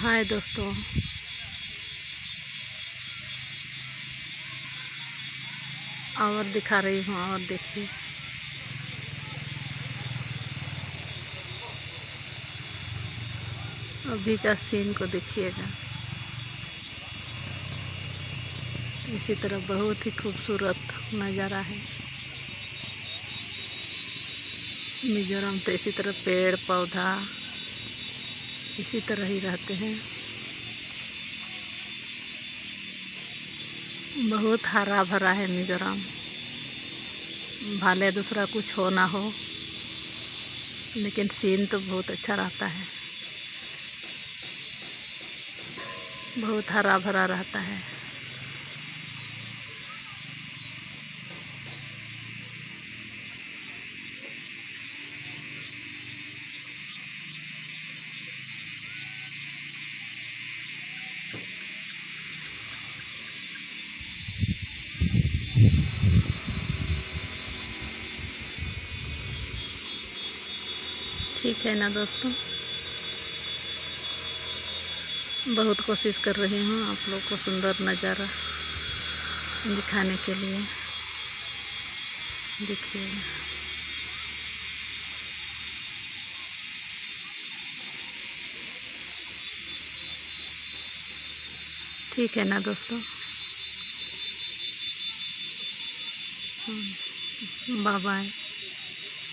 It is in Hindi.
हाय दोस्तों, और दिखा रही हूँ। और देखिए, अभी का सीन को देखिएगा। इसी तरह बहुत ही खूबसूरत नज़ारा है। मिजोरम तो इसी तरह पेड़ पौधा इसी तरह ही रहते हैं। बहुत हरा भरा है मिजोरम। भले दूसरा कुछ हो ना हो, लेकिन सीन तो बहुत अच्छा रहता है। बहुत हरा भरा रहता है। ठीक है ना दोस्तों, बहुत कोशिश कर रही हूँ आप लोग को सुंदर नज़ारा दिखाने के लिए। देखिए, ठीक है ना दोस्तों। Bye bye.